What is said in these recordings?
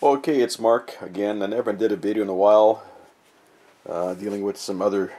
Okay, it's Mark again. I never did a video in a while dealing with some other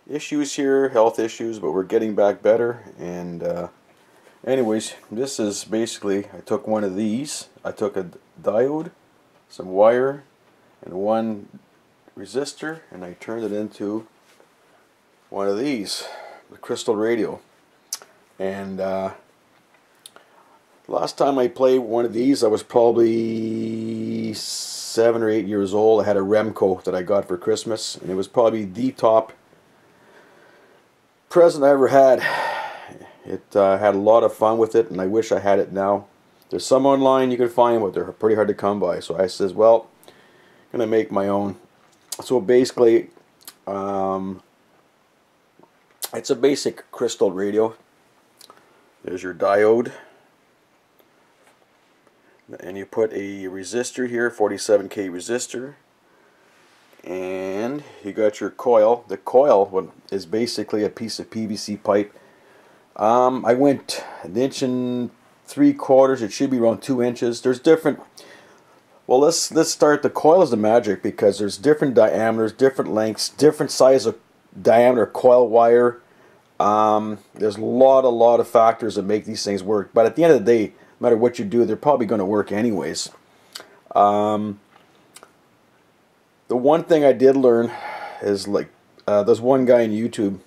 issues here, health issues, but we're getting back better. And anyways, this is basically, I took one of these. I took a diode, some wire, and one resistor, and I turned it into one of these, the crystal radio. And last time I played one of these, I was probably 7 or 8 years old. I had a Remco that I got for Christmas, and it was probably the top present I ever had. It had a lot of fun with it, and I wish I had it now. There's some online you can find, but they're pretty hard to come by. So I says, well, I'm going to make my own. So basically, it's a basic crystal radio. There's your diode. And you put a resistor here, 47K resistor, and you got your coil. The coil is basically a piece of PVC pipe. I went 1.75 inches. It should be around 2 inches. There's different. Well, let's start. The coil is the magic because there's different diameters, different lengths, different size of diameter coil wire. There's a lot of factors that make these things work. But at the end of the day, no matter what you do, they're probably going to work anyways. The one thing I did learn is, like, there's one guy on YouTube,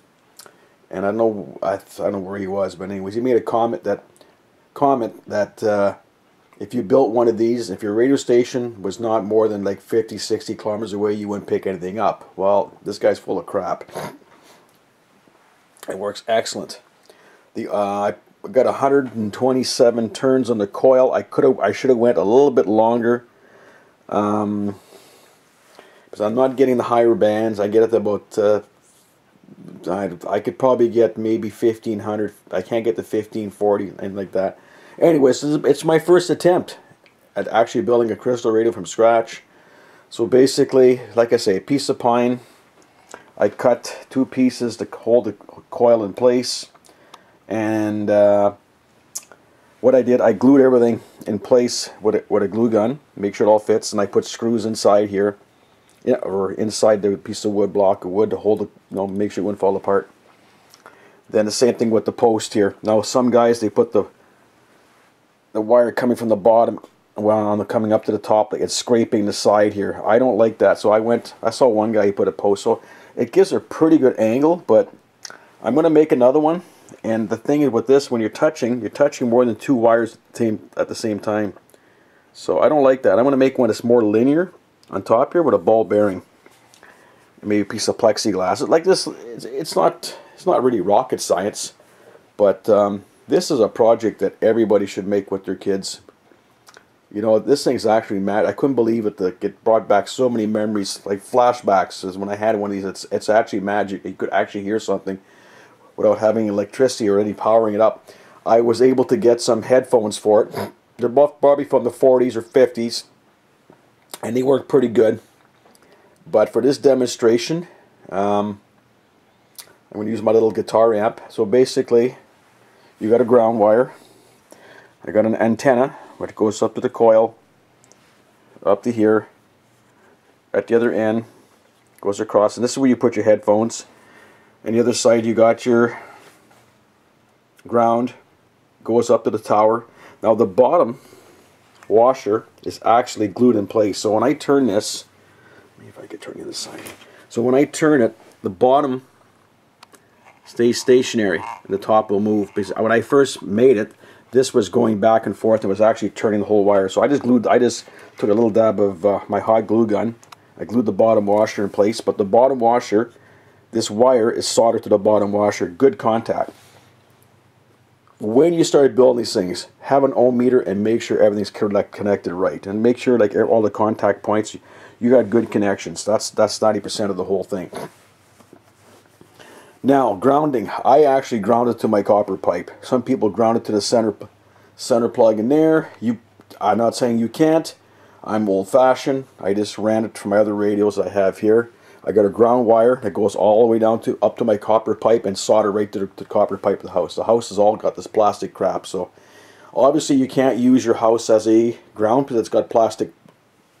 and I don't know where he was, but anyways, he made a comment that if you built one of these, if your radio station was not more than like 50-60 kilometers away, you wouldn't pick anything up. Well, this guy's full of crap. It works excellent. I got 127 turns on the coil. I should have went a little bit longer, because I'm not getting the higher bands. I get it about I could probably get maybe 1500. I can't get the 1540 and like that. Anyways, it's my first attempt at actually building a crystal radio from scratch. So basically, like I say, a piece of pine. I cut 2 pieces to hold the coil in place. And what I did, I glued everything in place with a glue gun, make sure it all fits, and I put screws inside here, or inside the piece of wood, block of wood, to hold it, make sure it wouldn't fall apart. Then the same thing with the post here. Now some guys, they put the wire coming from the bottom, coming up to the top, like it's scraping the side here. I don't like that, so I saw one guy, he put a post, so it gives a pretty good angle. But I'm going to make another one. And the thing is with this, when you're touching more than 2 wires at the same time. So I don't like that. I'm going to make one that's more linear on top here with a ball bearing. Maybe a piece of plexiglass. Like this, it's not really rocket science, but this is a project that everybody should make with their kids. This thing's actually mad. I couldn't believe it. It brought back so many memories, like flashbacks. As when I had one of these, it's actually magic. You could actually hear something without having electricity or any powering it up. I was able to get some headphones for it. They're both probably from the 40s or 50s, and they work pretty good. But for this demonstration, I'm going to use my little guitar amp. So basically, you got a ground wire. I got an antenna which goes up to the coil, up to here. At the other end, goes across, and this is where you put your headphones. And the other side, you got your ground, goes up to the tower. Now the bottom washer is actually glued in place. So when I turn this, maybe if I could turn the other side. So when I turn it, the bottom stays stationary and the top will move. Because when I first made it, this was going back and forth. It was actually turning the whole wire. So I just took a little dab of my hot glue gun. I glued the bottom washer in place, but the bottom washer, this wire is soldered to the bottom washer. Good contact. When you start building these things, have an ohm meter and make sure everything's connected right. And make sure, like, all the contact points, you got good connections. That's 90% of the whole thing. Now, grounding. I actually grounded to my copper pipe. Some people ground it to the center plug in there. I'm not saying you can't. I'm old-fashioned. I just ran it from my other radios I have here. I got a ground wire that goes all the way down up to my copper pipe and solder right to the copper pipe of the house. The house has all got this plastic crap, so obviously you can't use your house as a ground because it's got plastic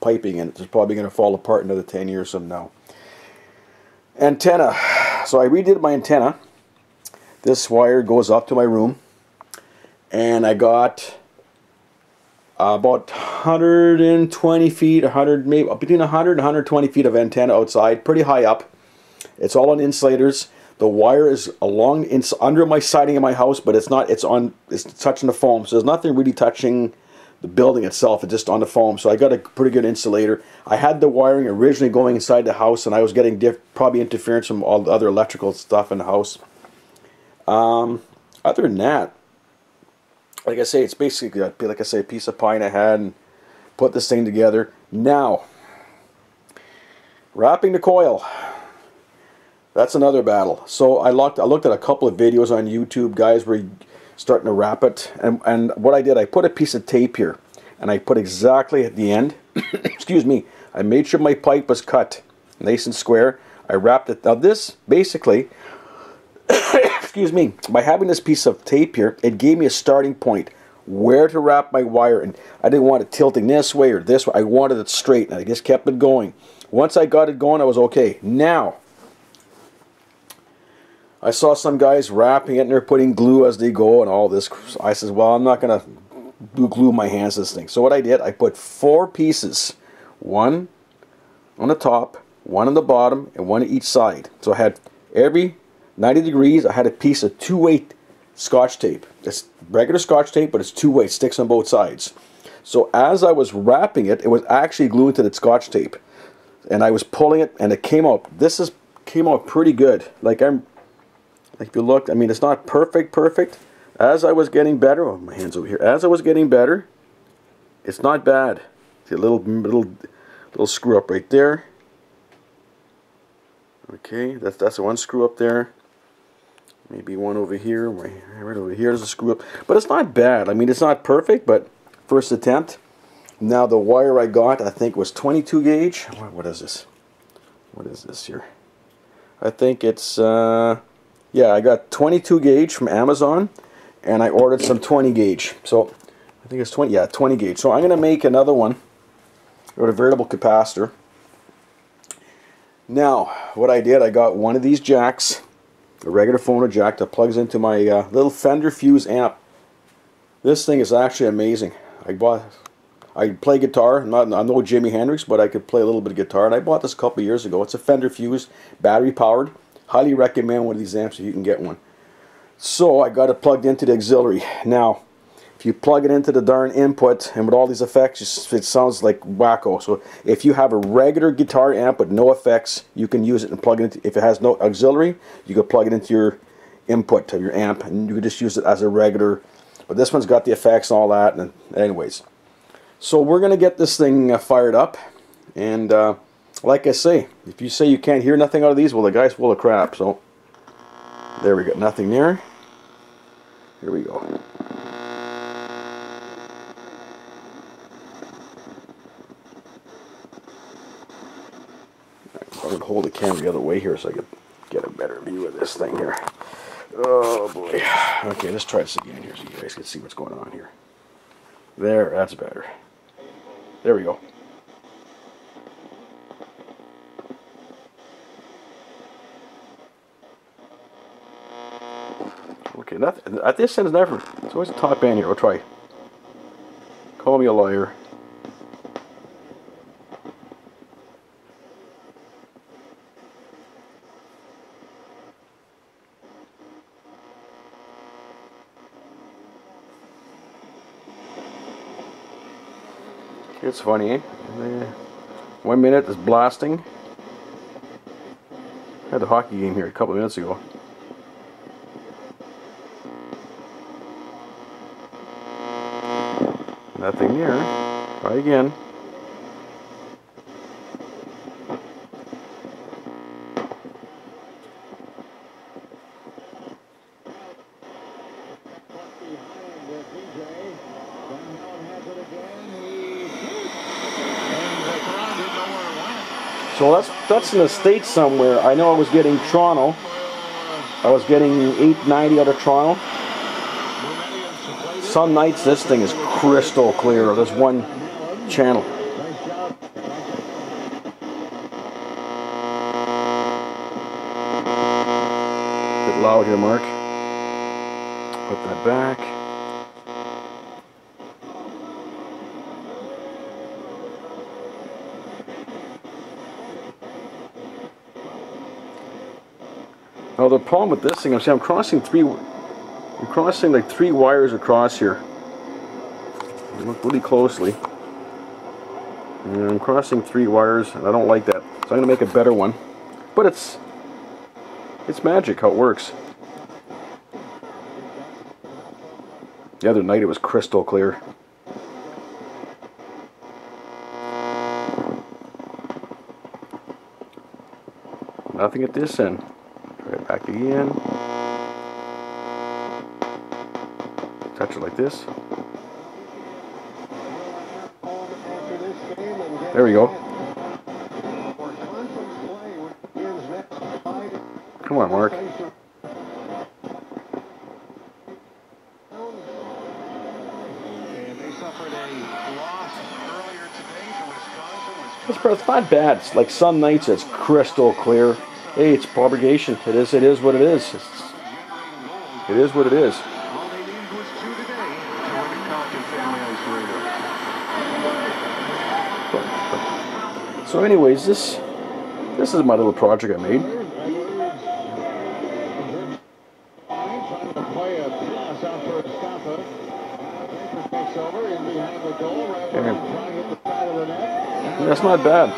piping in it. It's probably going to fall apart another 10 years from now. Antenna. So I redid my antenna. This wire goes up to my room, and I got about 120 feet, 100, maybe between 100 and 120 feet of antenna outside, pretty high up. It's all on insulators. The wire is along, it's under my siding of my house, but it's not. It's touching the foam, so there's nothing really touching the building itself. It's just on the foam. So I got a pretty good insulator. I had the wiring originally going inside the house, and I was getting probably interference from all the other electrical stuff in the house. Other than that, like I say, it's basically, like I say, a piece of pine I had and put this thing together. Now, wrapping the coil. That's another battle. So I looked at a couple of videos on YouTube. Guys were starting to wrap it. And what I did, I put a piece of tape here. And I put exactly at the end, excuse me, I made sure my pipe was cut nice and square. I wrapped it. Now this, basically, excuse me, by having this piece of tape here, it gave me a starting point where to wrap my wire. And I didn't want it tilting this way or this way. I wanted it straight, and I just kept it going. Once I got it going, I was okay. Now, I saw some guys wrapping it and they're putting glue as they go and all this. I said, well, I'm not going to glue my hands to this thing. So what I did, I put 4 pieces. One on the top, one on the bottom, and one on each side. So I had every 90 degrees, I had a piece of 2-way Scotch tape. It's regular Scotch tape, but it's 2-way. It sticks on both sides. So as I was wrapping it, it was actually glued to the Scotch tape. And I was pulling it, and it came out. Came out pretty good. Like if you look, I mean, it's not perfect. As I was getting better, oh, my hand's over here. As I was getting better, it's not bad. See a little screw up right there. Okay, that's one screw up there. Maybe one over here. Right over here is a screw up. But it's not bad. I mean, it's not perfect, but first attempt. Now the wire I got, I think, was 22 gauge. What is this? What is this here? I think it's yeah, I got 22 gauge from Amazon, and I ordered some 20 gauge. So I think it's 20. Yeah, 20 gauge. So I'm going to make another one with a variable capacitor. Now, what I did, I got one of these jacks, a regular phono jack that plugs into my little Fender Fuse amp. This thing is actually amazing. I play guitar. I'm no Jimi Hendrix, but I could play a little bit of guitar, and I bought this a couple of years ago. It's a Fender Fuse, battery powered. Highly recommend one of these amps if you can get one. So I got it plugged into the auxiliary. Now, if you plug it into the darn input, and with all these effects, it sounds like wacko. So if you have a regular guitar amp with no effects, you can use it and plug it into. If it has no auxiliary, you can plug it into your input of your amp, and you can just use it as a regular. But this one's got the effects and all that. And anyways, so we're gonna get this thing fired up, and like I say, if you say you can't hear nothing out of these, well, the guy's full of crap. So there we go, nothing there. Here we go. I'm going to hold the camera the other way here so I can get a better view of this thing here. Oh boy. Okay, let's try this again here so you guys can see what's going on here. There, that's better. There we go. Okay, nothing. At this end is never. It's always the top end here. I'll try. Call me a liar. It's funny, eh? 1 minute is blasting. I had a hockey game here a couple of minutes ago. Nothing there. Try again. So that's in the States somewhere. I know I was getting Toronto. I was getting 890 out of Toronto. Some nights this thing is crystal clear. There's one channel. loud here, Mark. Put that back. Now the problem with this thing, I'm crossing like 3 wires across here. Look really closely. And I'm crossing 3 wires, and I don't like that. So I'm going to make a better one. But it's magic how it works. The other night it was crystal clear. Nothing at this end. Try it back again. Touch it like this. There we go. Come on, Mark. This part's not bad. It's like some nights it's crystal clear. Hey, it's propagation. It is what it is. It is what it is. So anyways, this is my little project I made. And that's not bad.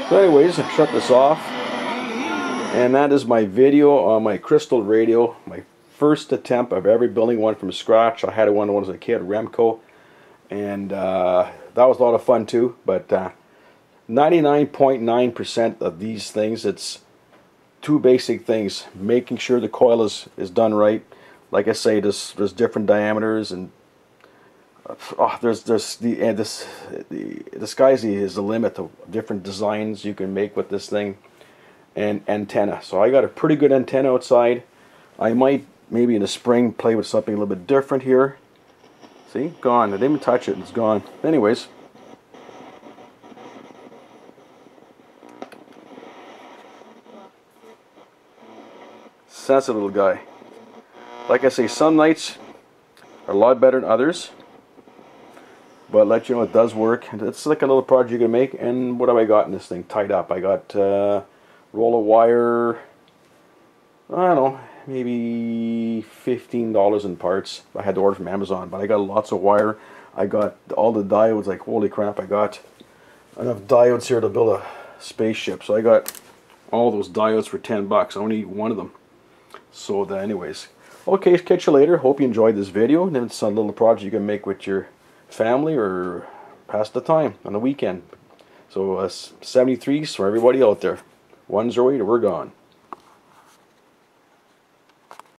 So anyways, I shut this off. And that is my video on my Crystal radio. My first attempt of ever building one from scratch. I had one when I was a kid, Remco. And that was a lot of fun too. But 99.9% of these things, it's 2 basic things. Making sure the coil is done right. Like I say, there's different diameters, and the sky is the limit of different designs you can make with this thing. And antenna. So I got a pretty good antenna outside. I might maybe in the spring play with something a little bit different here. See, gone. I didn't even touch it. It's gone. Anyways. Sensitive little guy. Like I say, some nights are a lot better than others. But I'll let you know it does work. It's like a little project you can make. And what have I got in this thing tied up? I got roll of wire, I don't know, maybe $15 in parts. I had to order from Amazon, but I got lots of wire. I got all the diodes, like holy crap, I got enough diodes here to build a spaceship. So I got all those diodes for 10 bucks. I only need one of them. So anyways, okay, catch you later. Hope you enjoyed this video. And it's a little project you can make with your family or pass the time on the weekend. So 73s for everybody out there. 108, we're gone.